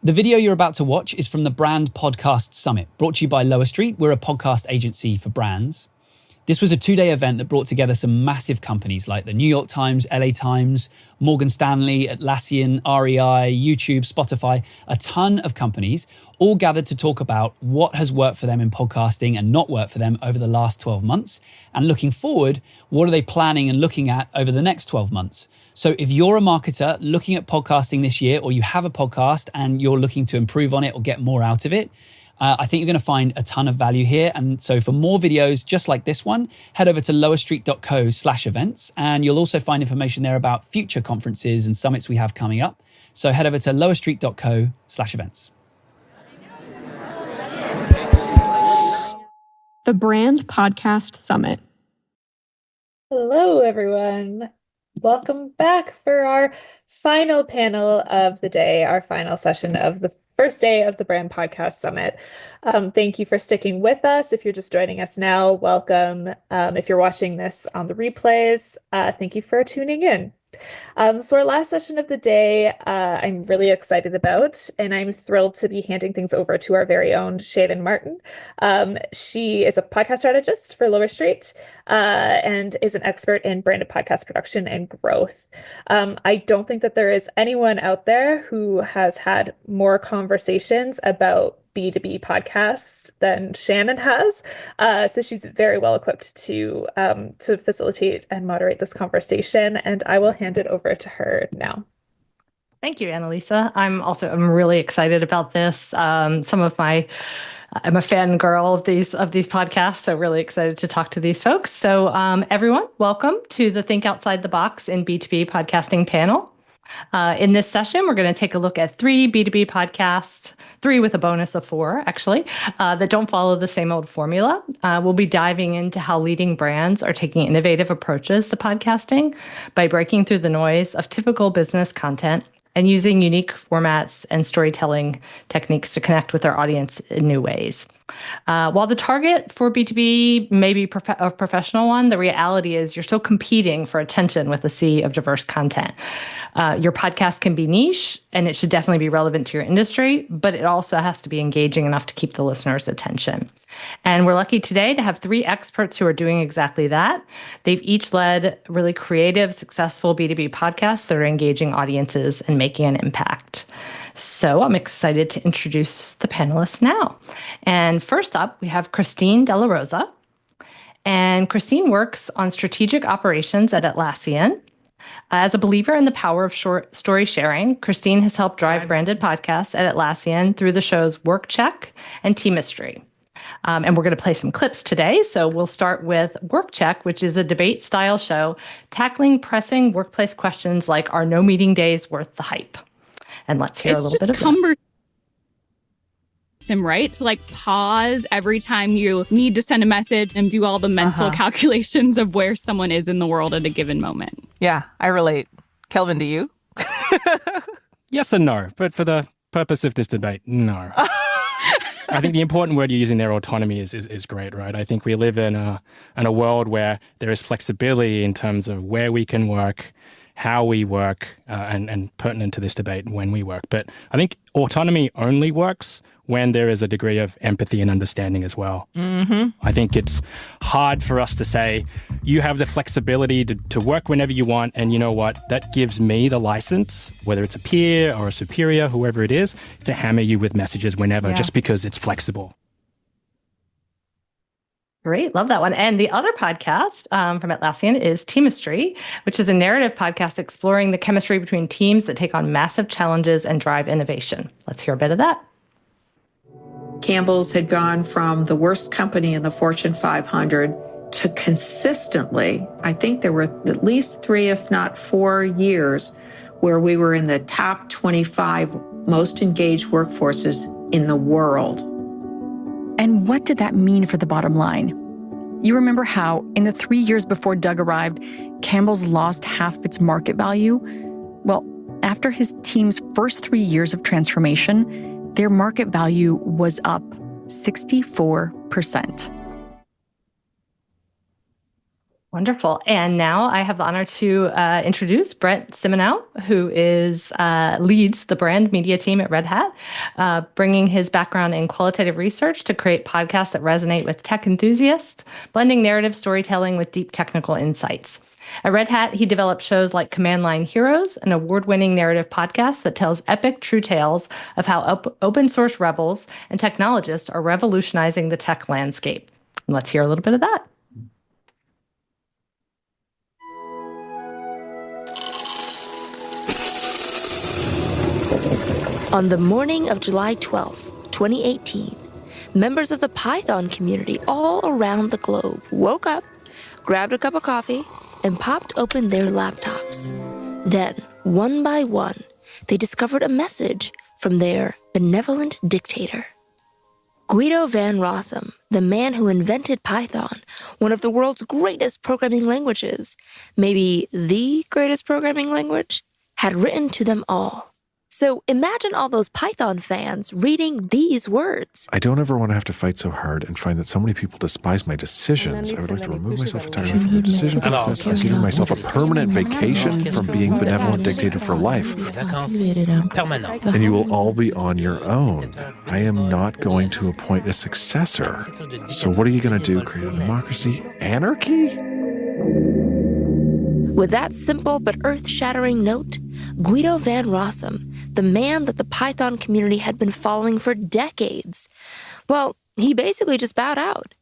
The video you're about to watch is from the Brand Podcast Summit, brought to you by Lower Street. We're a podcast agency for brands. This was a 2-day event that brought together some massive companies like the New York Times, LA Times, Morgan Stanley, Atlassian, REI, YouTube, Spotify, a ton of companies, all gathered to talk about what has worked for them in podcasting and not worked for them over the last 12 months. And looking forward, what are they planning and looking at over the next 12 months? So if you're a marketer looking at podcasting this year, or you have a podcast and you're looking to improve on it or get more out of it, I think you're going to find a ton of value here. And so for more videos just like this one, head over to lowerstreet.co/events. And you'll also find information there about future conferences and summits we have coming up. So head over to lowerstreet.co/events. The Brand Podcast Summit. Hello, everyone. Welcome back for our final panel of the day, our final session of the first day of the Brand Podcast Summit. Thank you for sticking with us. If you're just joining us now, welcome. If you're watching this on the replays, thank you for tuning in. So our last session of the day, I'm really excited about, and I'm thrilled to be handing things over to our very own Shannon Martin. She is a podcast strategist for Lower Street and is an expert in branded podcast production and growth. I don't think that there is anyone out there who has had more conversations about B2B podcasts than Shannon has. So she's very well equipped to facilitate and moderate this conversation, and I will hand it over to her now. Thank you, Annalisa. I'm really excited about this. I'm a fangirl of these podcasts, so really excited to talk to these folks. So everyone, welcome to the Think Outside the Box in B2B podcasting panel. In this session, we're going to take a look at 3 B2B podcasts, 3 with a bonus of 4, actually, that don't follow the same old formula. We'll be diving into how leading brands are taking innovative approaches to podcasting by breaking through the noise of typical business content and using unique formats and storytelling techniques to connect with their audience in new ways. While the target for B2B may be a professional one, the reality is you're still competing for attention with a sea of diverse content. Your podcast can be niche, and it should definitely be relevant to your industry, but it also has to be engaging enough to keep the listener's attention. And we're lucky today to have 3 experts who are doing exactly that. They've each led really creative, successful B2B podcasts that are engaging audiences and making an impact. So I'm excited to introduce the panelists now. And first up, we have Christine De La Rosa. And Christine works on strategic operations at Atlassian. As a believer in the power of short story sharing, Christine has helped drive branded podcasts at Atlassian through the shows Work Check and Teamistry. And we're going to play some clips today. So we'll start with Work Check, which is a debate-style show tackling pressing workplace questions like, are no meeting days worth the hype? And let's hear a little bit of that. Right? To like pause every time you need to send a message and do all the mental calculations of where someone is in the world at a given moment. Yeah, I relate. Kelvin, do you? Yes and no, but for the purpose of this debate, no. I think the important word you're using there, autonomy, is great, right? I think we live in a world where there is flexibility in terms of where we can work, how we work, and pertinent to this debate, when we work. But I think autonomy only works when there is a degree of empathy and understanding as well. Mm-hmm. I think it's hard for us to say, you have the flexibility to work whenever you want, and you know what? That gives me the license, whether it's a peer or a superior, whoever it is, to hammer you with messages whenever, just because it's flexible. Great. Love that one. And the other podcast from Atlassian is Teamistry, which is a narrative podcast exploring the chemistry between teams that take on massive challenges and drive innovation. Let's hear a bit of that. Campbell's had gone from the worst company in the Fortune 500 to consistently, I think there were at least 3, if not 4 years, where we were in the top 25 most engaged workforces in the world. And what did that mean for the bottom line? You remember how, in the 3 years before Doug arrived, Campbell's lost half its market value? Well, after his team's first 3 years of transformation, their market value was up 64%. Wonderful. And now I have the honor to introduce Brent Simonow, who leads the brand media team at Red Hat, bringing his background in qualitative research to create podcasts that resonate with tech enthusiasts, blending narrative storytelling with deep technical insights. At Red Hat, he developed shows like Command Line Heroes, an award-winning narrative podcast that tells epic true tales of how open source rebels and technologists are revolutionizing the tech landscape. And let's hear a little bit of that. On the morning of July 12th, 2018, members of the Python community all around the globe woke up, grabbed a cup of coffee, and popped open their laptops. Then, one by one, they discovered a message from their benevolent dictator. Guido van Rossum, the man who invented Python, one of the world's greatest programming languages, maybe the greatest programming language, had written to them all. So imagine all those Python fans reading these words. I don't ever want to have to fight so hard and find that so many people despise my decisions. I would like to remove myself entirely from the decision process. I'm giving myself a permanent vacation from being benevolent dictator for life. And you will all be on your own. I am not going to appoint a successor. So what are you going to do? Create a democracy? Anarchy? With that simple but earth-shattering note, Guido van Rossum, the man that the Python community had been following for decades, well, he basically just bowed out.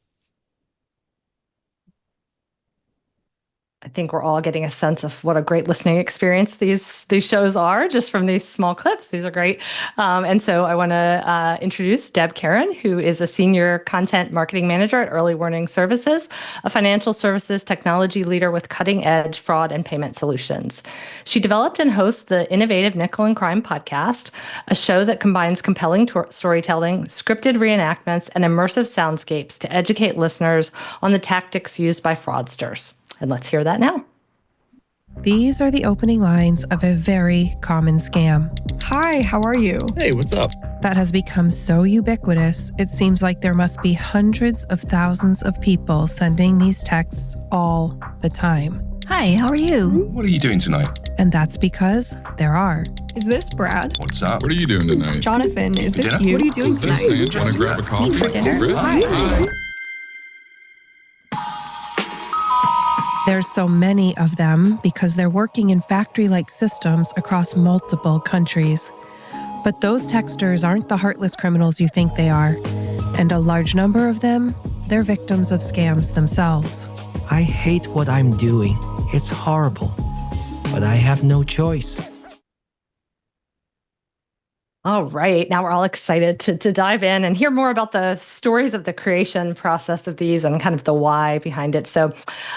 I think we're all getting a sense of what a great listening experience these shows are just from these small clips. These are great. And so I want to introduce Deb Karen, who is a senior content marketing manager at Early Warning Services, a financial services technology leader with cutting edge fraud and payment solutions. She developed and hosts the innovative Nickel and Crime podcast, a show that combines compelling storytelling, scripted reenactments, and immersive soundscapes to educate listeners on the tactics used by fraudsters. And let's hear that now. These are the opening lines of a very common scam. Hi, how are you? Hey, what's up? That has become so ubiquitous, it seems like there must be hundreds of thousands of people sending these texts all the time. Hi, how are you? What are you doing tonight? And that's because there are. Is this Brad? What's up? What are you doing tonight? Jonathan, is this Dinner? you? What are you doing tonight? Want to grab a coffee? Meet for dinner? Really? Hi. There's so many of them because they're working in factory-like systems across multiple countries. But those texters aren't the heartless criminals you think they are. And a large number of them, they're victims of scams themselves. I hate what I'm doing. It's horrible. But I have no choice. All right. Now we're all excited to dive in and hear more about the stories of the creation process of these and kind of the why behind it. So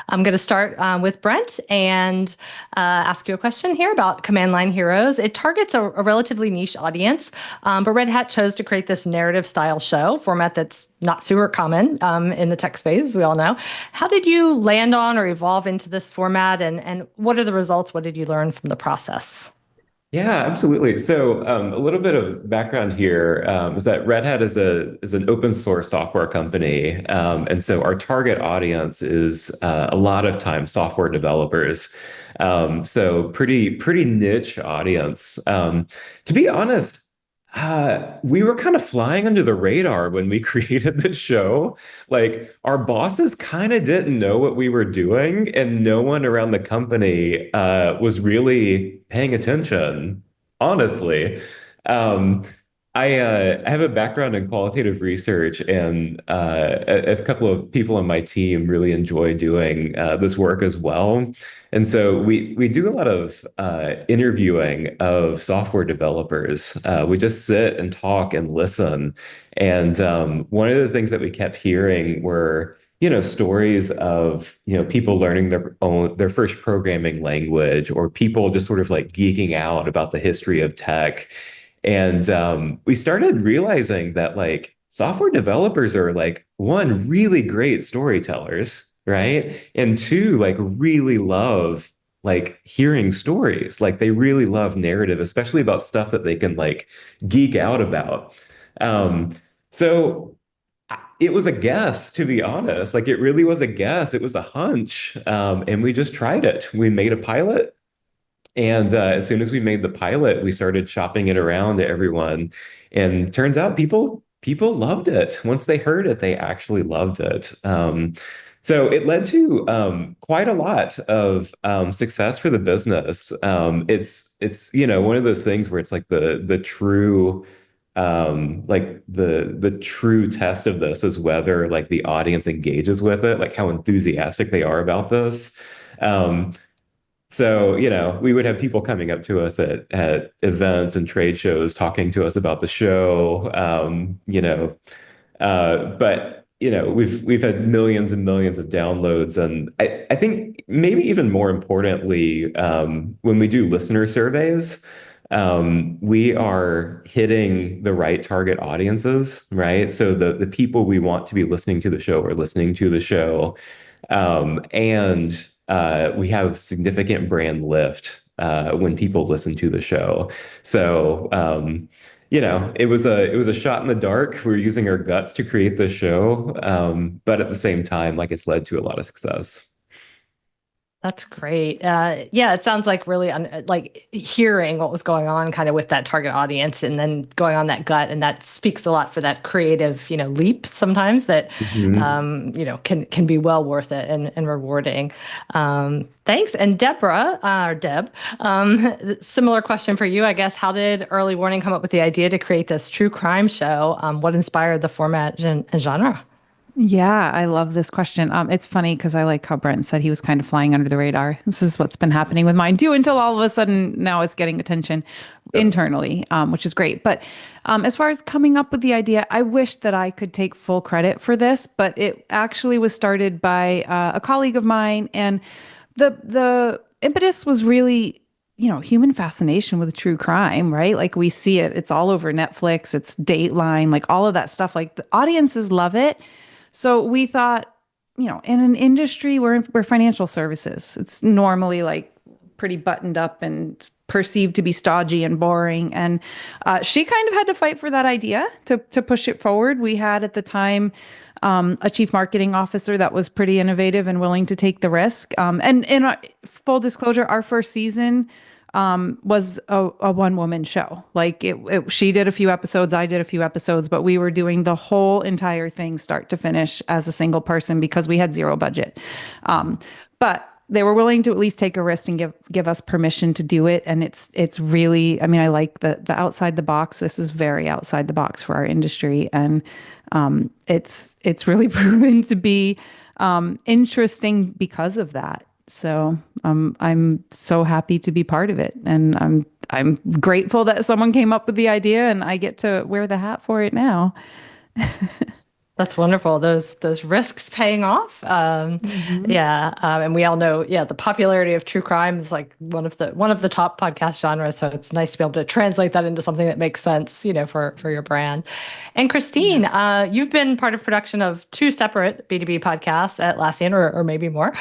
I'm going to start with Brent and ask you a question here about Command Line Heroes. It targets a relatively niche audience, but Red Hat chose to create this narrative style show format that's not super common in the tech space, as we all know. How did you land on or evolve into this format, and what are the results? What did you learn from the process? Yeah, absolutely. So a little bit of background here is that Red Hat is an open source software company. And so our target audience is a lot of times software developers. So pretty niche audience. To be honest, we were kind of flying under the radar when we created the show. Like our bosses kind of didn't know what we were doing, and no one around the company was really paying attention, honestly. I have a background in qualitative research, and a couple of people on my team really enjoy doing this work as well. And so we do a lot of interviewing of software developers. We just sit and talk and listen. And one of the things that we kept hearing were, stories of, people learning their first programming language, or people just sort of like geeking out about the history of tech. And we started realizing that like software developers are like, one, really great storytellers, right? And two, like really love like hearing stories. Like they really love narrative, especially about stuff that they can like geek out about. So it was a guess, to be honest. Like it really was a guess. It was a hunch. And we just tried it. We made a pilot. And as soon as we made the pilot, we started shopping it around to everyone. And turns out people loved it. Once they heard it, they actually loved it. So it led to quite a lot of success for the business. It's one of those things where it's like the true like the true test of this is whether like the audience engages with it, like how enthusiastic they are about this. So, we would have people coming up to us at events and trade shows talking to us about the show. But we've had millions and millions of downloads, and I think maybe even more importantly, when we do listener surveys, we are hitting the right target audiences, right? So the people we want to be listening to the show are listening to the show, and we have significant brand lift when people listen to the show. So it was a shot in the dark. We were using our guts to create this show, but at the same time, like it's led to a lot of success. That's great. Yeah, it sounds like really like hearing what was going on kind of with that target audience and then going on that gut. And that speaks a lot for that creative, leap sometimes that, can be well worth it and rewarding. Thanks. And Deborah, or Deb, similar question for you, I guess. How did Early Warning come up with the idea to create this true crime show? What inspired the format and genre? Yeah, I love this question. It's funny because I like how Brent said he was kind of flying under the radar. This is what's been happening with mine too, until all of a sudden now it's getting attention internally, which is great. But as far as coming up with the idea, I wish that I could take full credit for this, but it actually was started by a colleague of mine, and the impetus was really human fascination with true crime, right? Like we see it, it's all over Netflix, it's Dateline, like all of that stuff. Like the audiences love it. So we thought, in an industry we're financial services, it's normally like pretty buttoned up and perceived to be stodgy and boring. And she kind of had to fight for that idea to push it forward. We had at the time a chief marketing officer that was pretty innovative and willing to take the risk. And in full disclosure, our first season was a one-woman show. Like she did a few episodes, I did a few episodes, but we were doing the whole entire thing start to finish as a single person because we had zero budget. But they were willing to at least take a risk and give us permission to do it. And it's really, I like the outside the box. This is very outside the box for our industry. And it's really proven to be interesting because of that. So I'm so happy to be part of it, and I'm grateful that someone came up with the idea, and I get to wear the hat for it now. That's wonderful. Those risks paying off. Yeah. And we all know, the popularity of true crime is like one of the top podcast genres. So it's nice to be able to translate that into something that makes sense, for your brand. And Christine, you've been part of production of two separate B2B podcasts at Atlassian, or maybe more,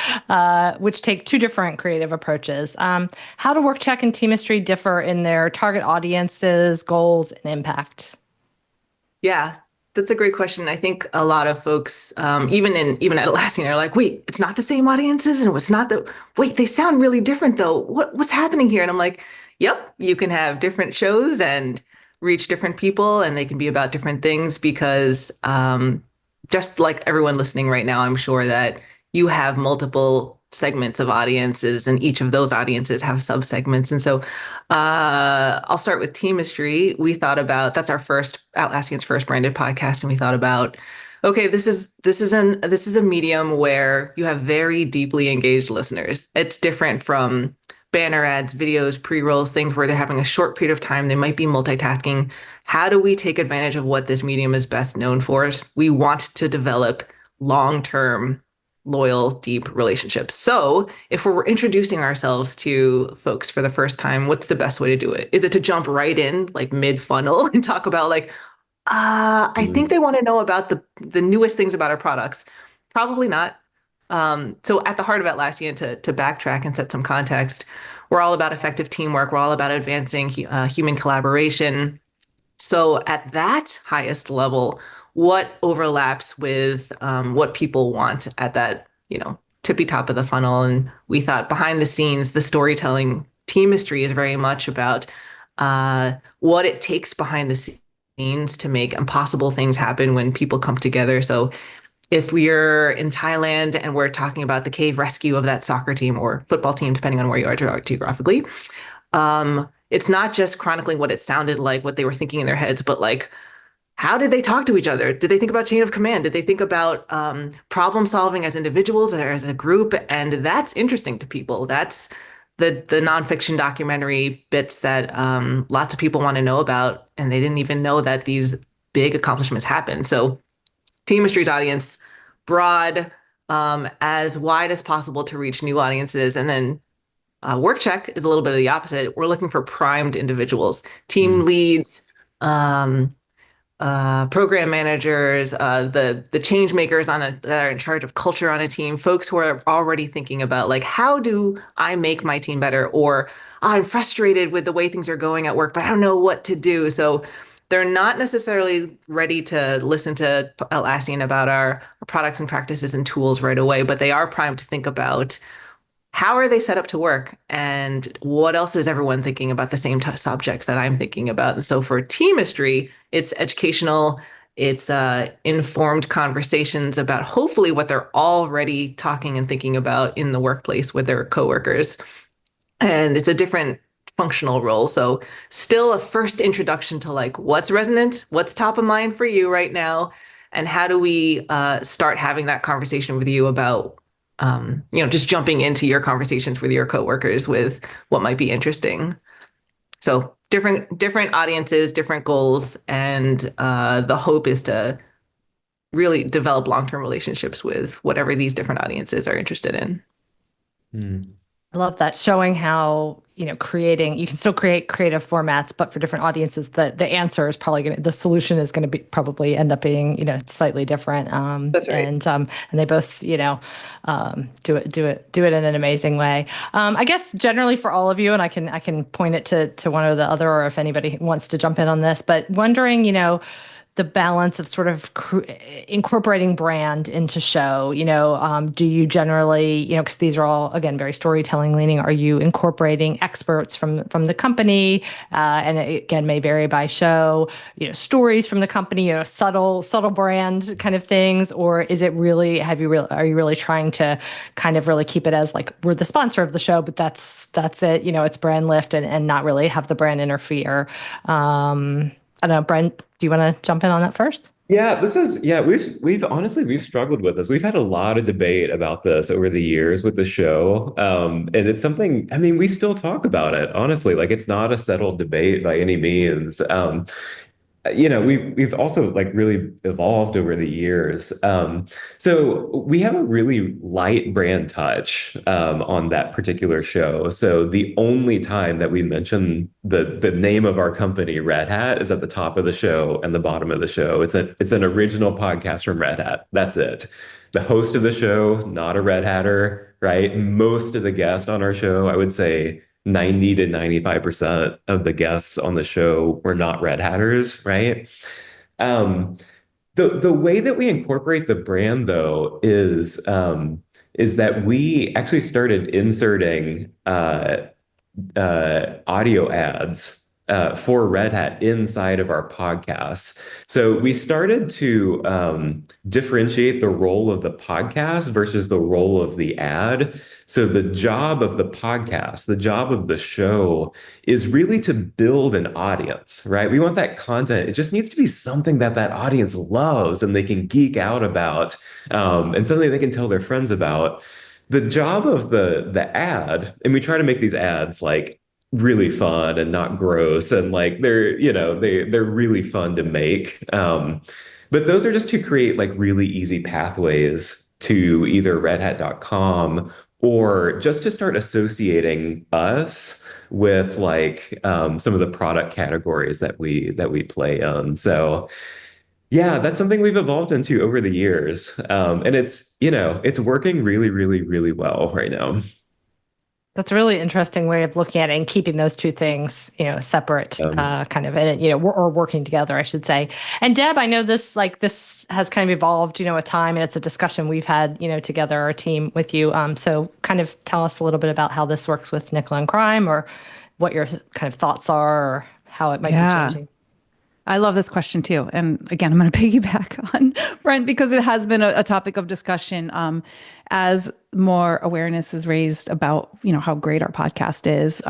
which take two different creative approaches. How do WorkCheck and Teamistry differ in their target audiences, goals, and impact? Yeah. That's a great question. I think a lot of folks, even at Atlassian, are like, wait, it's not the same audiences, and it's not wait, they sound really different though. What's happening here? And I'm like, yep, you can have different shows and reach different people, and they can be about different things because just like everyone listening right now, I'm sure that you have multiple segments of audiences, and each of those audiences have subsegments. And so I'll start with Teamistry. We thought about, that's Atlassian's first branded podcast. And we thought about, okay, this is a medium where you have very deeply engaged listeners. It's different from banner ads, videos, pre-rolls, things where they're having a short period of time. They might be multitasking. How do we take advantage of what this medium is best known for? We want to develop long-term, loyal, deep relationships. So if we're introducing ourselves to folks for the first time, what's the best way to do it? Is it to jump right in, like mid-funnel, and talk about like, I think they want to know about the newest things about our products? Probably not. So at the heart of Atlassian, to backtrack and set some context, we're all about effective teamwork. We're all about advancing human collaboration. So at that highest level, what overlaps with what people want at that, tippy top of the funnel? And we thought behind the scenes, the storytelling teamistry is very much about what it takes behind the scenes to make impossible things happen when people come together. So if we're in Thailand and we're talking about the cave rescue of that soccer team or football team, depending on where you are geographically, it's not just chronicling what it sounded like, what they were thinking in their heads, but like, how did they talk to each other? Did they think about chain of command? Did they think about problem solving as individuals or as a group? And that's interesting to people. That's the nonfiction documentary bits that lots of people want to know about, and they didn't even know that these big accomplishments happened. So Teamistry's audience, broad, as wide as possible to reach new audiences. And then Work Check is a little bit of the opposite. We're looking for primed individuals, team leads, program managers, the change makers that are in charge of culture on a team, folks who are already thinking about like, how do I make my team better? Or I'm frustrated with the way things are going at work, but I don't know what to do. So they're not necessarily ready to listen to Atlassian about our products and practices and tools right away, but they are primed to think about how are they set up to work and what else is everyone thinking about the same subjects that I'm thinking about. And so for Teamistry, it's educational, it's informed conversations about hopefully what they're already talking and thinking about in the workplace with their coworkers. And it's a different functional role. So still a first introduction to like what's resonant, what's top of mind for you right now, and how do we start having that conversation with you about just jumping into your conversations with your coworkers with what might be interesting. So different audiences, different goals, and the hope is to really develop long-term relationships with whatever these different audiences are interested in. I love that, showing how, you can still create creative formats, but for different audiences, the answer is probably the solution is going to be probably end up being, slightly different. That's right. And they both, do it in an amazing way. I guess generally for all of you, and I can point it to one or the other, or if anybody wants to jump in on this, but wondering, the balance of sort of incorporating brand into show, do you generally, because these are all, again, very storytelling leaning, are you incorporating experts from the company? And it, again, may vary by show, stories from the company, subtle brand kind of things, or is it really, are you really trying to kind of really keep it as like, we're the sponsor of the show, but that's it, it's brand lift and not really have the brand interfere. I don't know, Brent, do you want to jump in on that first? Yeah, we've honestly struggled with this. We've had a lot of debate about this over the years with the show. And it's something, I mean, we still talk about it, honestly. Like, it's not a settled debate by any means. We've also like really evolved over the years. So we have a really light brand touch on that particular show. So the only time that we mention the name of our company, Red Hat, is at the top of the show and the bottom of the show. It's an original podcast from Red Hat. That's it. The host of the show, not a Red Hatter, right? Most of the guests on our show, I would say 90 to 95% of the guests on the show were not Red Hatters, right? The way that we incorporate the brand, though, is that we actually started inserting audio ads for Red Hat inside of our podcasts. So we started to differentiate the role of the podcast versus the role of the ad. So the job of the podcast, the job of the show is really to build an audience, right? We want that content. It just needs to be something that audience loves and they can geek out about, and something they can tell their friends about. The job of the ad, and we try to make these ads like really fun and not gross, and like they're really fun to make. But those are just to create like really easy pathways to either redhat.com or just to start associating us with like some of the product categories that we play in. So yeah, that's something we've evolved into over the years. And it's working really, really, really well right now. That's a really interesting way of looking at it and keeping those two things, separate, kind of, and or working together, I should say. And Deb, I know this has kind of evolved, with time, and it's a discussion we've had, together, our team with you. So kind of tell us a little bit about how this works with Nickel and Crime, or what your kind of thoughts are, or how it might be changing. I love this question too. And again, I'm going to piggyback on Brent because it has been a topic of discussion as more awareness is raised about, how great our podcast is.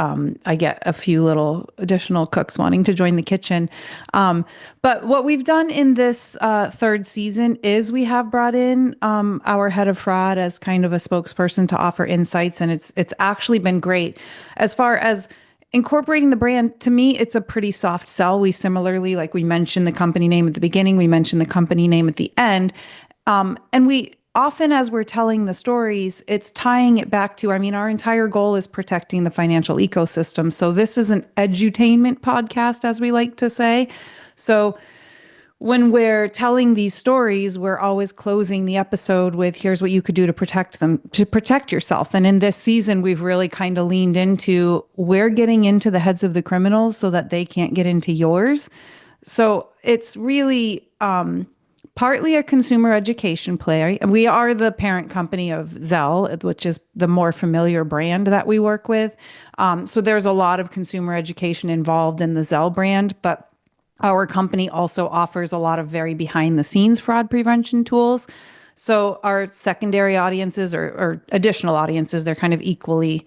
I get a few little additional cooks wanting to join the kitchen. But what we've done in this third season is we have brought in our head of fraud as kind of a spokesperson to offer insights. And it's actually been great. As far as incorporating the brand, to me, it's a pretty soft sell. We similarly, like we mentioned the company name at the beginning, we mentioned the company name at the end. And we often, as we're telling the stories, it's tying it back to, our entire goal is protecting the financial ecosystem. So this is an edutainment podcast, as we like to say. So when we're telling these stories, we're always closing the episode with, here's what you could do to protect them, to protect yourself. And in this season, we've really kind of leaned into, we're getting into the heads of the criminals so that they can't get into yours. So it's really partly a consumer education play. We are the parent company of Zelle, which is the more familiar brand that we work with. So there's a lot of consumer education involved in the Zelle brand, but our company also offers a lot of very behind the scenes fraud prevention tools. So our secondary audiences or additional audiences, they're kind of equally,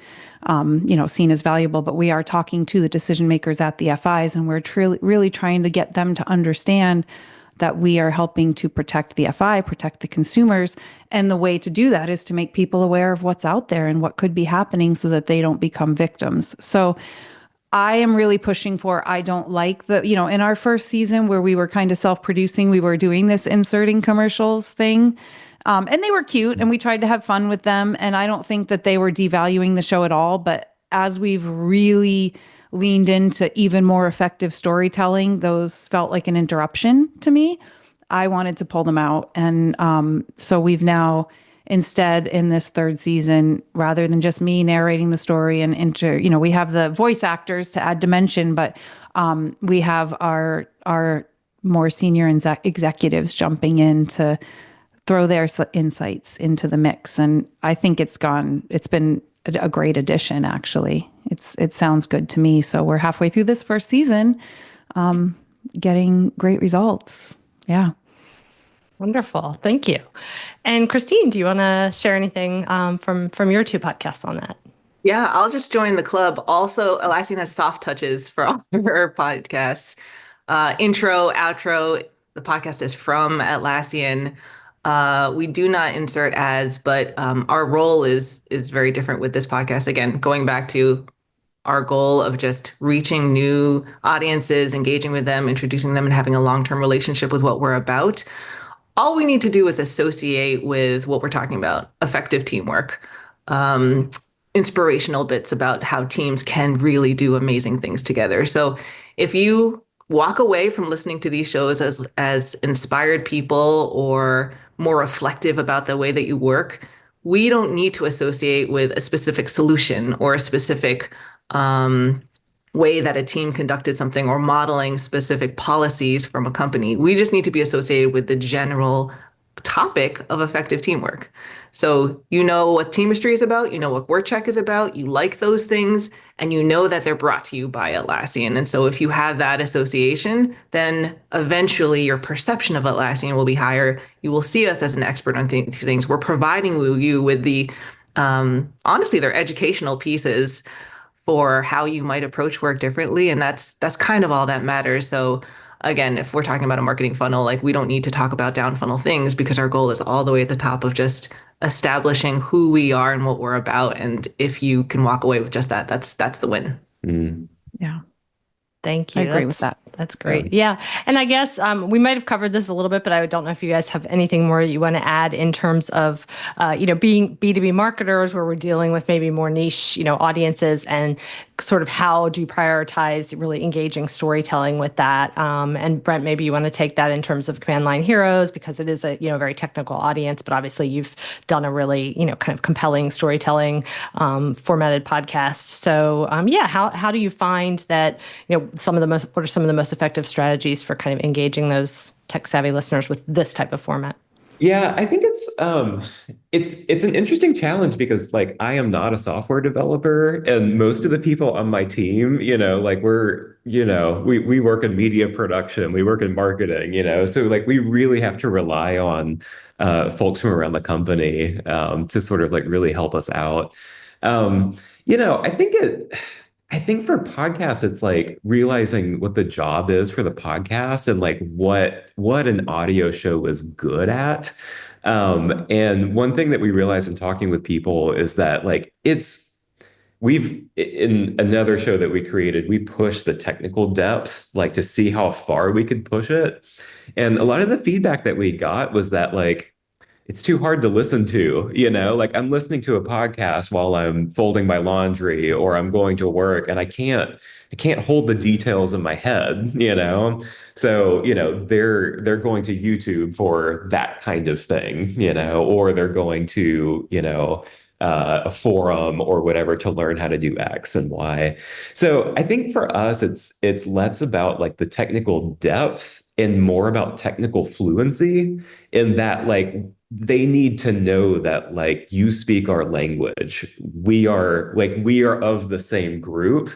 seen as valuable, but we are talking to the decision makers at the FIs, and we're really trying to get them to understand that we are helping to protect the FI, protect the consumers. And the way to do that is to make people aware of what's out there and what could be happening so that they don't become victims. So I am really pushing for, I don't like in our first season where we were kind of self-producing, we were doing this inserting commercials thing. And they were cute and we tried to have fun with them. And I don't think that they were devaluing the show at all. But as we've really leaned into even more effective storytelling, those felt like an interruption to me. I wanted to pull them out. And so we've now, instead, in this third season, rather than just me narrating the story and we have the voice actors to add dimension, but we have our more senior executives jumping in to throw their insights into the mix. And I think it's been a great addition, actually. It sounds good to me. So we're halfway through this first season, getting great results. Yeah. Wonderful. Thank you. And Christine, do you want to share anything from your two podcasts on that? Yeah, I'll just join the club. Also, Atlassian has soft touches for all of her podcasts. Intro, outro, the podcast is from Atlassian. We do not insert ads, but our role is very different with this podcast. Again, going back to our goal of just reaching new audiences, engaging with them, introducing them, and having a long-term relationship with what we're about. All we need to do is associate with what we're talking about, effective teamwork, inspirational bits about how teams can really do amazing things together. So if you walk away from listening to these shows as inspired people or more reflective about the way that you work, we don't need to associate with a specific solution or a specific way that a team conducted something or modeling specific policies from a company. We just need to be associated with the general topic of effective teamwork. So you know what Teamistry is about, you know what WorkCheck is about, you like those things, and you know that they're brought to you by Atlassian. And so if you have that association, then eventually your perception of Atlassian will be higher. You will see us as an expert on these things. We're providing you with the, honestly, they're educational pieces for how you might approach work differently. And that's kind of all that matters. So again, if we're talking about a marketing funnel, like we don't need to talk about down funnel things because our goal is all the way at the top of just establishing who we are and what we're about. And if you can walk away with just that, that's the win. Yeah. Thank you. I agree with that. That's great. Yeah. And I guess we might have covered this a little bit, but I don't know if you guys have anything more you want to add in terms of, being B2B marketers where we're dealing with maybe more niche, audiences, and sort of how do you prioritize really engaging storytelling with that? And Brent, maybe you want to take that in terms of Command Line Heroes, because it is a, very technical audience, but obviously you've done a really, kind of compelling storytelling formatted podcast. So how do you find that, what are some of the most effective strategies for kind of engaging those tech savvy listeners with this type of format? Yeah, I think it's an interesting challenge because like I am not a software developer and most of the people on my team, like we work in media production, we work in marketing, so like we really have to rely on folks from around the company to sort of like really help us out. Um, I think for podcasts, it's like realizing what the job is for the podcast and like what an audio show is good at. And one thing that we realized in talking with people is that like we've in another show that we created, we pushed the technical depth like to see how far we could push it. And a lot of the feedback that we got was that like it's too hard to listen to, like I'm listening to a podcast while I'm folding my laundry or I'm going to work and I can't hold the details in my head, So, they're going to YouTube for that kind of thing, or they're going to, a forum or whatever to learn how to do X and Y. So I think for us, it's less about like the technical depth and more about technical fluency in that like they need to know that like you speak our language. We are of the same group.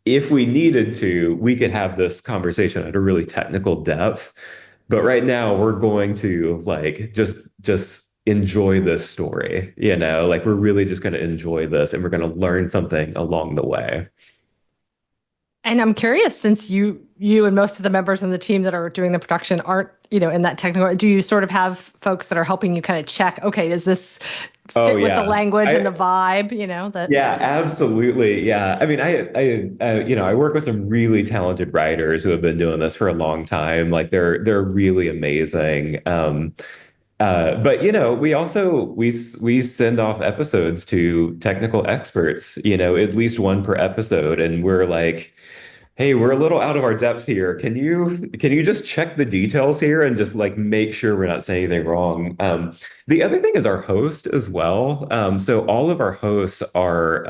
If we needed to, we could have this conversation at a really technical depth. But right now we're going to like just enjoy this story, like we're really just going to enjoy this and we're going to learn something along the way. And I'm curious, since you and most of the members in the team that are doing the production aren't, in that technical, do you sort of have folks that are helping you kind of check, okay, does this fit with the language and the vibe, that? Yeah, absolutely. Yeah. I mean, I work with some really talented writers who have been doing this for a long time. Like they're really amazing. But we send off episodes to technical experts, at least one per episode, and we're like, hey, we're a little out of our depth here. Can you just check the details here and just like make sure we're not saying anything wrong? The other thing is our host as well. So all of our hosts are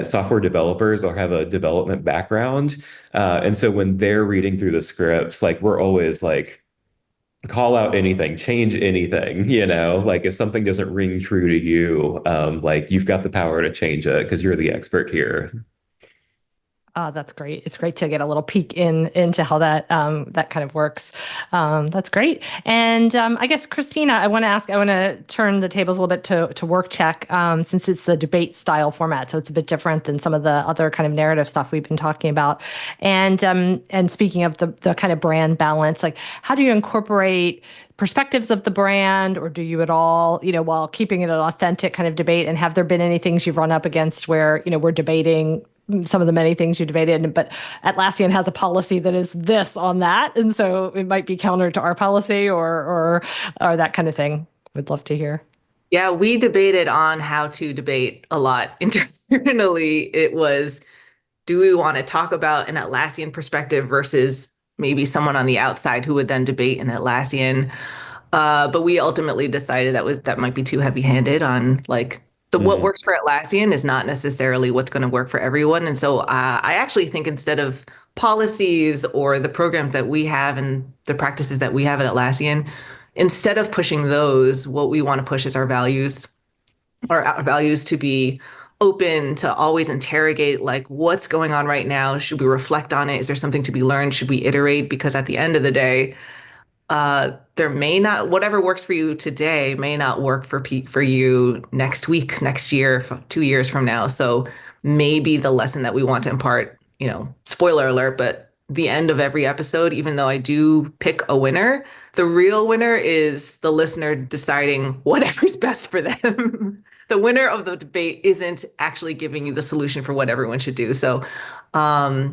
software developers or have a development background, and so when they're reading through the scripts, like we're always like call out anything, change anything, like if something doesn't ring true to you, like you've got the power to change it because you're the expert here. That's great. It's great to get a little peek into how that kind of works. That's great. And I guess, Christina, I want to turn the tables a little bit to work check, since it's the debate style format. So it's a bit different than some of the other kind of narrative stuff we've been talking about. And speaking of the kind of brand balance, like how do you incorporate perspectives of the brand, or do you at all, while keeping it an authentic kind of debate? And have there been any things you've run up against where, we're debating some of the many things you debated, but Atlassian has a policy that is this on that, and so it might be counter to our policy or that kind of thing? Would love to hear. Yeah, we debated on how to debate a lot internally. It was, do we want to talk about an Atlassian perspective versus maybe someone on the outside who would then debate an Atlassian? But we ultimately decided that might be too heavy-handed on like what works for Atlassian is not necessarily what's going to work for everyone. And so I actually think instead of policies or the programs that we have and the practices that we have at Atlassian, instead of pushing those, what we want to push is our values to be open, to always interrogate like what's going on right now. Should we reflect on it? Is there something to be learned? Should we iterate? Because at the end of the day, there may not, whatever works for you today may not work for you next week, next year, 2 years from now. So maybe the lesson that we want to impart, spoiler alert, but the end of every episode, even though I do pick a winner, the real winner is the listener deciding whatever's best for them. the winner of the debate isn't actually giving you the solution for what everyone should do. So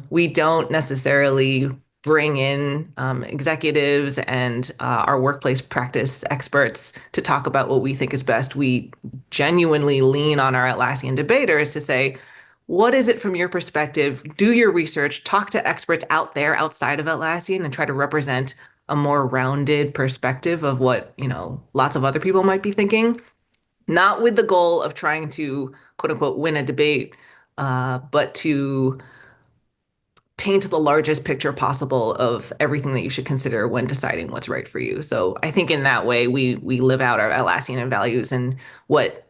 we don't necessarily bring in executives and our workplace practice experts to talk about what we think is best. We genuinely lean on our Atlassian debaters to say, what is it from your perspective? Do your research, talk to experts out there outside of Atlassian and try to represent a more rounded perspective of what, lots of other people might be thinking, not with the goal of trying to quote unquote win a debate, but to paint the largest picture possible of everything that you should consider when deciding what's right for you. So I think in that way, we live out our Atlassian values, and what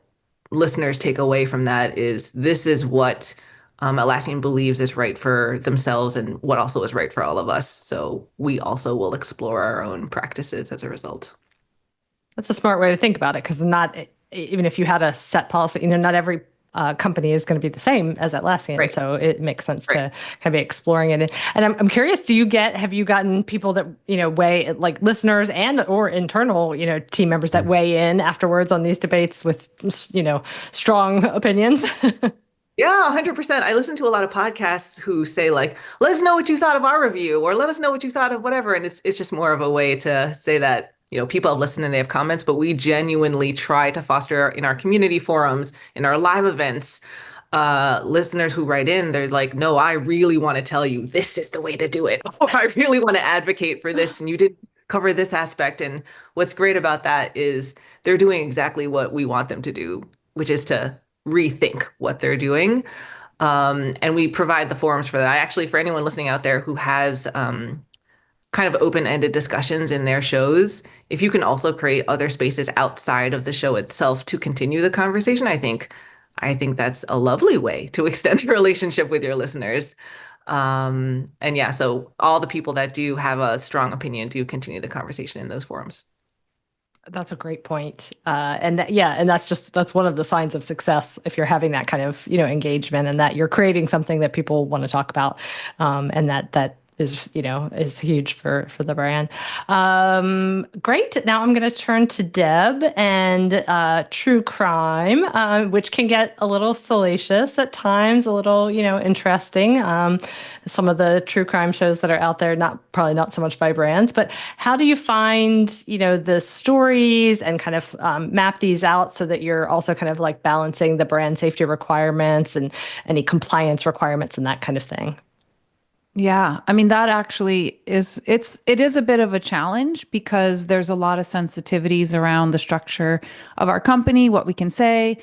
listeners take away from that is this is what Atlassian believes is right for themselves and what also is right for all of us. So we also will explore our own practices as a result. That's a smart way to think about it, because even if you had a set policy, not every company is going to be the same as Atlassian. Right. So it makes sense to kind of be exploring it. And I'm curious, have you gotten people that, weigh, like listeners or internal, team members that weigh in afterwards on these debates with, strong opinions? Yeah, 100%. I listen to a lot of podcasts who say like, let us know what you thought of our review, or let us know what you thought of whatever. And it's just more of a way to say that, people have listened and they have comments, but we genuinely try to foster in our community forums, in our live events, listeners who write in, they're like, no, I really want to tell you this is the way to do it. Or I really want to advocate for this, and you didn't cover this aspect. And what's great about that is they're doing exactly what we want them to do, which is to rethink what they're doing. And we provide the forums for that. For anyone listening out there who has kind of open-ended discussions in their shows, if you can also create other spaces outside of the show itself to continue the conversation, I think that's a lovely way to extend your relationship with your listeners. So all the people that do have a strong opinion do continue the conversation in those forums. That's a great point. And that's one of the signs of success, if you're having that kind of, engagement, and that you're creating something that people want to talk about, and that is huge for the brand. Great. Now I'm going to turn to Deb and true crime, which can get a little salacious at times, a little, interesting. Some of the true crime shows that are out there, probably not so much by brands, but how do you find, the stories and kind of map these out so that you're also kind of like balancing the brand safety requirements and any compliance requirements and that kind of thing? Yeah, I mean, that actually it is a bit of a challenge, because there's a lot of sensitivities around the structure of our company, what we can say.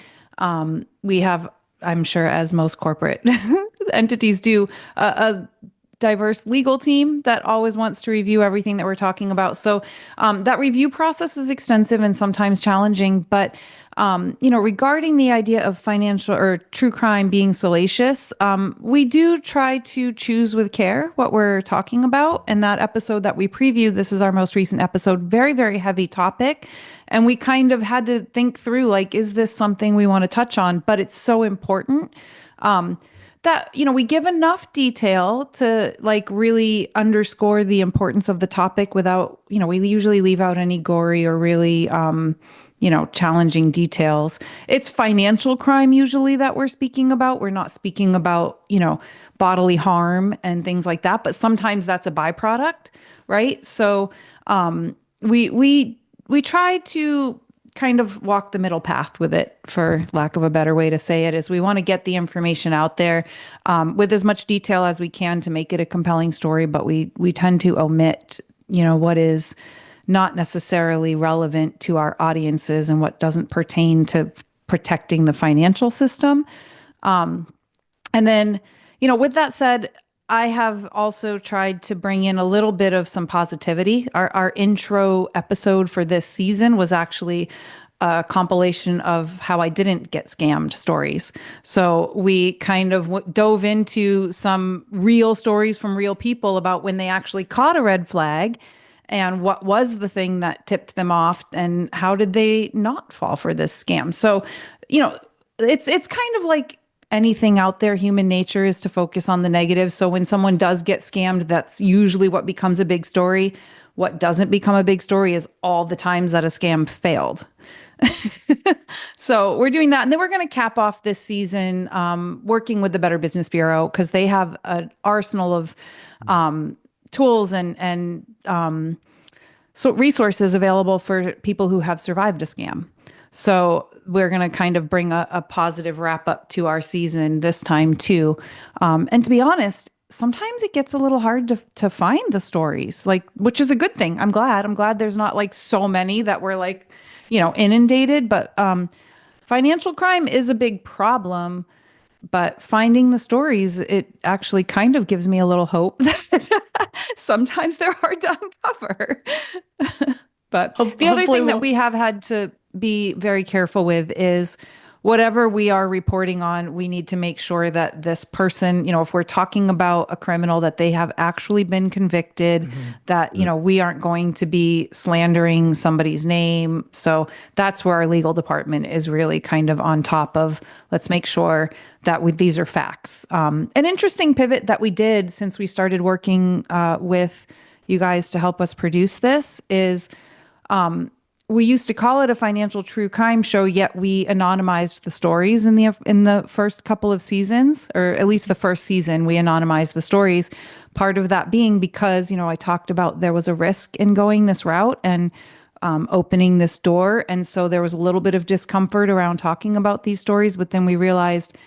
We have, I'm sure, as most corporate entities do, a diverse legal team that always wants to review everything that we're talking about. So that review process is extensive and sometimes challenging. But regarding the idea of financial or true crime being salacious, we do try to choose with care what we're talking about. And that episode that we previewed, this is our most recent episode, very, very heavy topic. And we kind of had to think through, like, is this something we want to touch on? But it's so important that, we give enough detail to like really underscore the importance of the topic without, we usually leave out any gory or really, challenging details. It's financial crime usually that we're speaking about. We're not speaking about, bodily harm and things like that, but sometimes that's a byproduct, right? So we try to kind of walk the middle path with it, for lack of a better way to say it, is we want to get the information out there with as much detail as we can to make it a compelling story, but we tend to omit, what is not necessarily relevant to our audiences and what doesn't pertain to protecting the financial system. And then, with that said, I have also tried to bring in a little bit of some positivity. Our intro episode for this season was actually a compilation of how I didn't get scammed stories. So we kind of dove into some real stories from real people about when they actually caught a red flag and what was the thing that tipped them off and how did they not fall for this scam. So, it's kind of like anything out there, human nature is to focus on the negative. So when someone does get scammed, that's usually what becomes a big story. what doesn't become a big story is all the times that a scam failed. So we're doing that. And then we're going to cap off this season working with the Better Business Bureau, because they have an arsenal of tools and so resources available for people who have survived a scam. So we're going to kind of bring a positive wrap up to our season this time too. And to be honest, sometimes it gets a little hard to find the stories, like, which is a good thing. I'm glad there's not like so many that we're like, inundated, but financial crime is a big problem. But finding the stories, it actually kind of gives me a little hope that sometimes they're hard to uncover. But the other thing that we have had to be very careful with is whatever we are reporting on, we need to make sure that this person, if we're talking about a criminal, that they have actually been convicted, that, we aren't going to be slandering somebody's name. So that's where our legal department is really kind of on top of, let's make sure that these are facts. An interesting pivot that we did since we started working with you guys to help us produce this is, we used to call it a financial true crime show, yet we anonymized the stories in the first couple of seasons, or at least the first season, we anonymized the stories. Part of that being because, I talked about there was a risk in going this route and opening this door. And so there was a little bit of discomfort around talking about these stories, but then we realized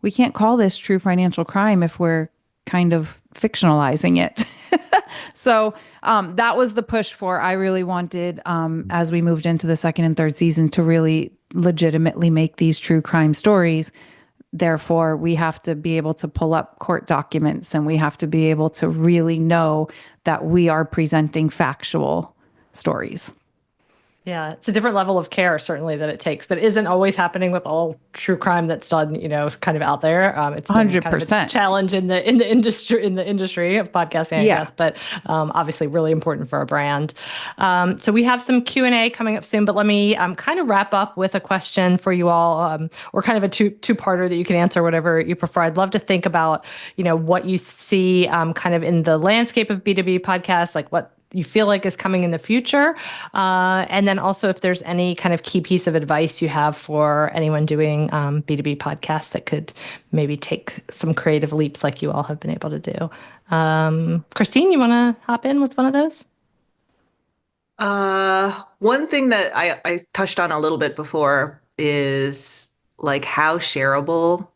we can't call this true financial crime if we're kind of fictionalizing it. So that was the push for, I really wanted, as we moved into the second and third season, to really legitimately make these true crime stories. Therefore, we have to be able to pull up court documents, and we have to be able to really know that we are presenting factual stories. Yeah, it's a different level of care, certainly, that it takes. That isn't always happening with all true crime that's done, kind of out there. It's been 100% kind of a challenge in the industry of podcasting, I guess. But obviously, really important for our brand. So we have some Q&A coming up soon, but let me kind of wrap up with a question for you all, or kind of a two-parter that you can answer whatever you prefer. I'd love to think about, what you see kind of in the landscape of B2B podcasts, like what you feel like is coming in the future. And then also if there's any kind of key piece of advice you have for anyone doing B2B podcasts that could maybe take some creative leaps like you all have been able to do. Christine, you want to hop in with one of those? One thing that I touched on a little bit before is like how shareable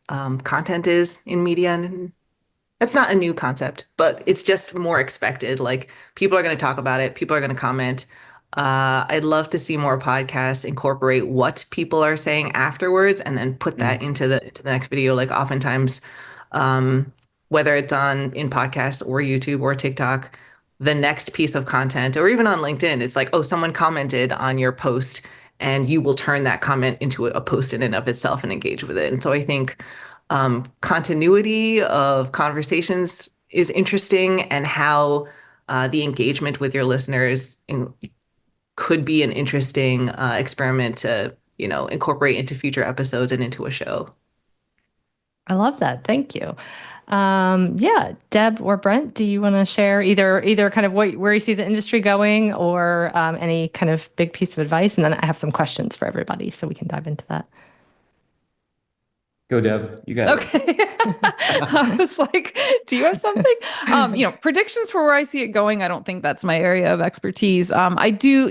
content is in media. And that's not a new concept, but it's just more expected. Like people are going to talk about it. People are going to comment. I'd love to see more podcasts incorporate what people are saying afterwards and then put that into the next video. Like oftentimes, whether it's in podcast or YouTube or TikTok, the next piece of content, or even on LinkedIn, it's like, oh, someone commented on your post, and you will turn that comment into a post in and of itself and engage with it. And so I think continuity of conversations is interesting, and how the engagement with your listeners could be an interesting experiment to, incorporate into future episodes and into a show. I love that. Thank you. Deb or Brent, do you want to share either kind of where you see the industry going, or any kind of big piece of advice? And then I have some questions for everybody, so we can dive into that. Go, Deb. You got it. Okay. I was like, do you have something? Predictions for where I see it going. I don't think that's my area of expertise. I do,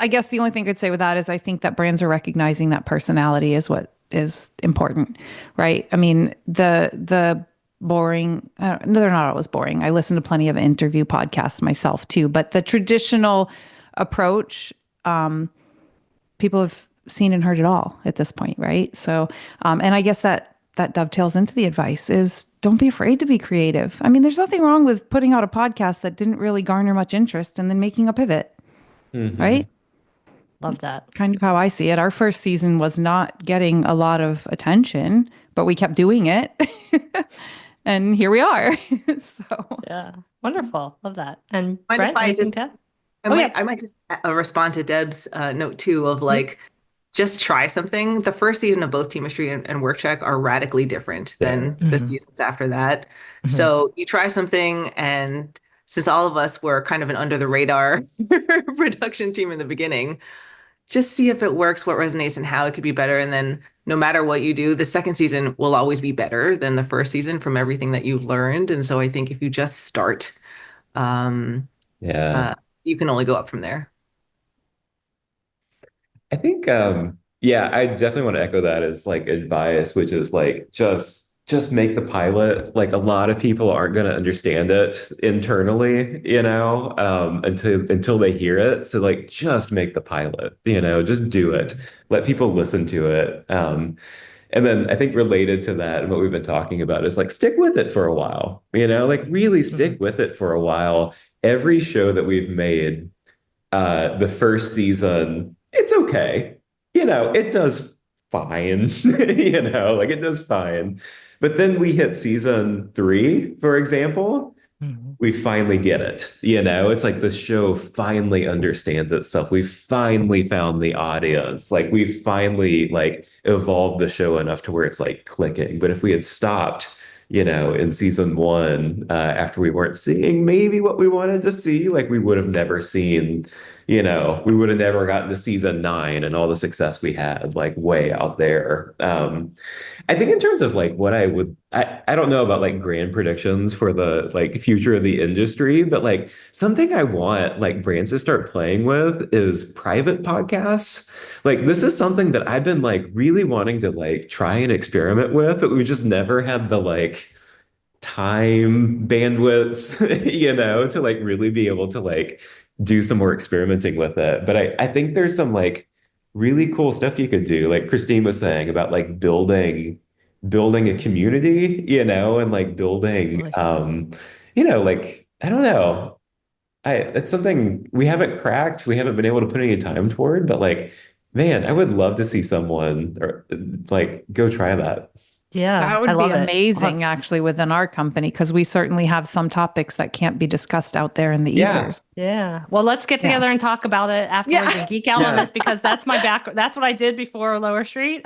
I guess the only thing I'd say with that is I think that brands are recognizing that personality is what is important, right? I mean, the boring, they're not always boring. I listen to plenty of interview podcasts myself too, but the traditional approach, people have seen and heard it all at this point, right? So, and I guess that dovetails into the advice is don't be afraid to be creative. I mean, there's nothing wrong with putting out a podcast that didn't really garner much interest and then making a pivot, right? Love that. That's kind of how I see it. Our first season was not getting a lot of attention, but we kept doing it. And here we are. So yeah, wonderful. Love that. And Mind Brent, if I anything just, to add? I might just respond to Deb's note too of like, just try something. The first season of both Teamistry and Work Check are radically different than the seasons after that. So you try something and since all of us were kind of an under the radar production team in the beginning, just see if it works, what resonates, and how it could be better. And then no matter what you do, the second season will always be better than the first season from everything that you've learned. And so I think if you just start, you can only go up from there. I think, yeah, I definitely want to echo that as like advice, which is like just make the pilot. Like a lot of people aren't going to understand it internally, until they hear it. So like just make the pilot, just do it. Let people listen to it. And then I think related to that, and what we've been talking about is like stick with it for a while, like really stick with it for a while. Every show that we've made, the first season, it's okay. It does fine. Like it does fine. But then we hit season 3, for example, we finally get it. It's like the show finally understands itself. We finally found the audience. Like we finally like evolved the show enough to where it's like clicking. But if we had stopped, in season 1, after we weren't seeing maybe what we wanted to see, like we would have never seen, we would have never gotten to season 9 and all the success we had, like way out there. I think in terms of like what I don't know about like grand predictions for the like future of the industry, but like something I want like brands to start playing with is private podcasts. Like this is something that I've been like really wanting to like try and experiment with, but we just never had the like time bandwidth, to like really be able to like do some more experimenting with it. But I think there's some like really cool stuff you could do, like Christine was saying about like building a community, and like building, like, I don't know. It's something we haven't cracked. We haven't been able to put any time toward, but like, man, I would love to see someone or like go try that. Yeah, that would be amazing it. Actually within our company, because we certainly have some topics that can't be discussed out there in the ethers. Yeah. Well, let's get together and talk about it afterwards and geek out on this, because that's my background. That's what I did before Lower Street,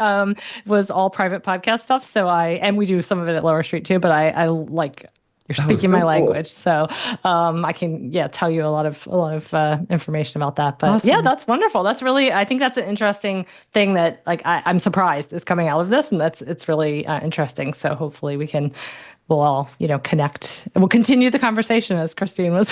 was all private podcast stuff. So and we do some of it at Lower Street too, but I like, you're speaking my language. So I can, tell you a lot of information about that. But awesome. Yeah, that's wonderful. That's really, I think that's an interesting thing that like, I'm surprised is coming out of this, and it's really interesting. So hopefully we'll all, connect, and we'll continue the conversation as Christine was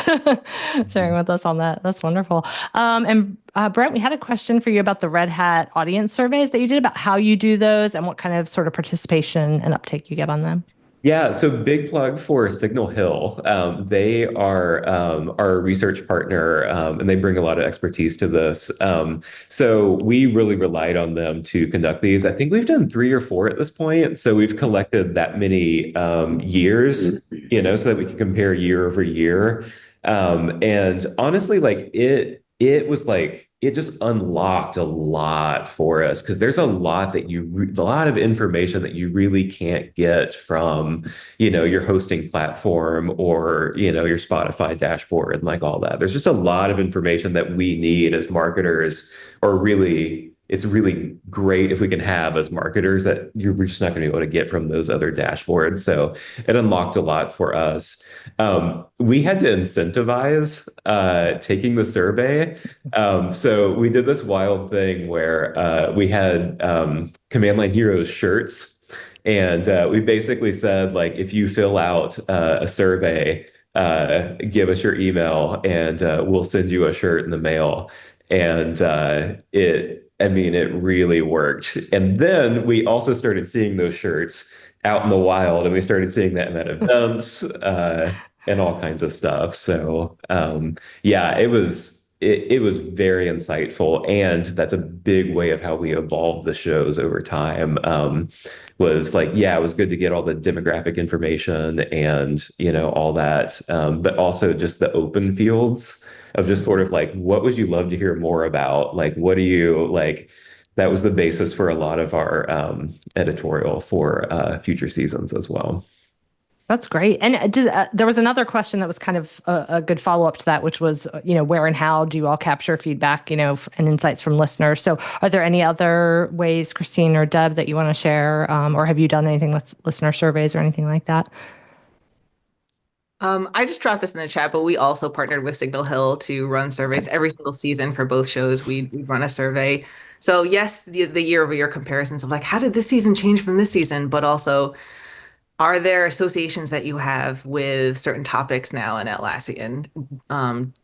sharing with us on that. That's wonderful. And Brent, we had a question for you about the Red Hat audience surveys that you did, about how you do those and what kind of sort of participation and uptake you get on them. Yeah, so big plug for Signal Hill. They are our research partner, and they bring a lot of expertise to this. So we really relied on them to conduct these. I think we've done 3 or 4 at this point. So we've collected that many years, so that we can compare year over year. And honestly, like it was like, it just unlocked a lot for us, because there's a lot that a lot of information that you really can't get from, your hosting platform or, your Spotify dashboard and like all that. There's just a lot of information that we need as marketers, or really, it's really great if we can have as marketers that we're just not going to be able to get from those other dashboards. So it unlocked a lot for us. We had to incentivize taking the survey. So we did this wild thing where we had Command Line Heroes shirts. And we basically said, like, if you fill out a survey, give us your email and we'll send you a shirt in the mail. And it really worked. And then we also started seeing those shirts out in the wild, and we started seeing that at events and all kinds of stuff. So it was very insightful, and that's a big way of how we evolved the shows over time. Was like, it was good to get all the demographic information and all that, but also just the open fields of just sort of like, what would you love to hear more about? Like, what do you like? That was the basis for a lot of our editorial for future seasons as well. That's great. And there was another question that was kind of a good follow-up to that, which was, where and how do you all capture feedback, and insights from listeners? So are there any other ways, Christine or Deb, that you want to share? Or have you done anything with listener surveys or anything like that? I just dropped this in the chat, but we also partnered with Signal Hill to run surveys every single season for both shows. We run a survey. So yes, the year-over-year comparisons of like, how did this season change from this season? But also, are there associations that you have with certain topics now in Atlassian?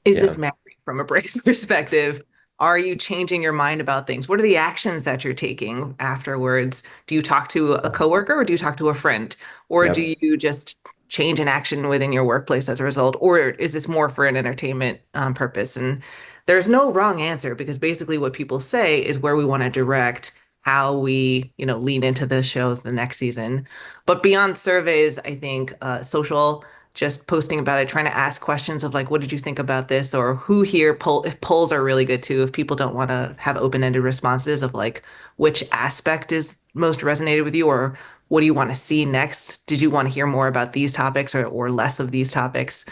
Is this mattering from a brand perspective? Are you changing your mind about things? What are the actions that you're taking afterwards? Do you talk to a coworker or do you talk to a friend? Or do you just change an action within your workplace as a result? Or is this more for an entertainment purpose? And there's no wrong answer because basically what people say is where we want to direct how we, lean into the show the next season. But beyond surveys, I think social, just posting about it, trying to ask questions of like, what did you think about this? Or who here, if polls are really good too, if people don't want to have open-ended responses of like, which aspect is most resonated with you, or what do you want to see next? Did you want to hear more about these topics or less of these topics?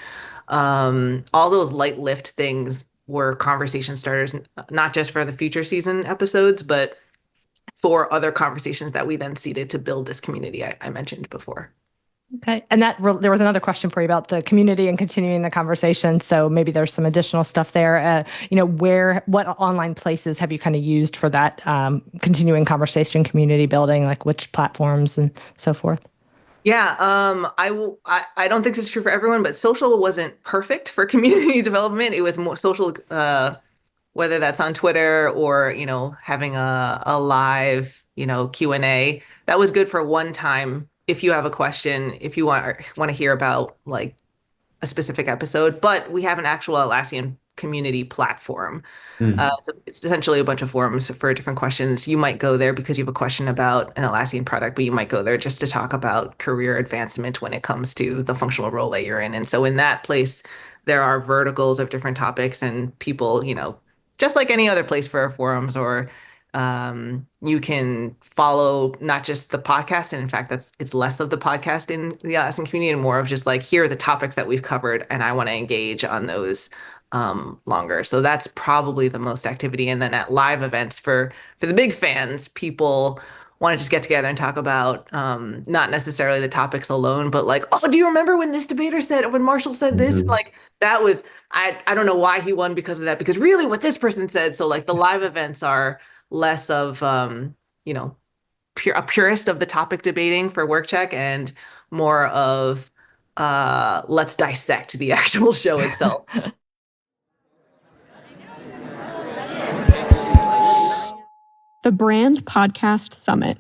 All those light lift things were conversation starters, not just for the future season episodes, but for other conversations that we then seeded to build this community I mentioned before. Okay. And there was another question for you about the community and continuing the conversation. So maybe there's some additional stuff there. What online places have you kind of used for that continuing conversation, community building, like which platforms and so forth? Yeah, I don't think this is true for everyone, but social wasn't perfect for community development. It was more social, whether that's on Twitter or, having a live, Q&A. That was good for one time. If you have a question, if you want to hear about like a specific episode, but we have an actual Atlassian community platform. So it's essentially a bunch of forums for different questions. You might go there because you have a question about an Atlassian product, but you might go there just to talk about career advancement when it comes to the functional role that you're in. And so in that place, there are verticals of different topics and people, just like any other place for forums, or you can follow not just the podcast. And in fact, it's less of the podcast in the Atlassian community and more of just like, here are the topics that we've covered and I want to engage on those longer. So that's probably the most activity. And then at live events for the big fans, people want to just get together and talk about not necessarily the topics alone, but like, oh, do you remember when this debater said, when Marshall said this? Like that was, I don't know why he won because of that, because really what this person said. So like the live events are less of, a purist of the topic debating for work check and more of let's dissect the actual show itself. The Brand Podcast Summit.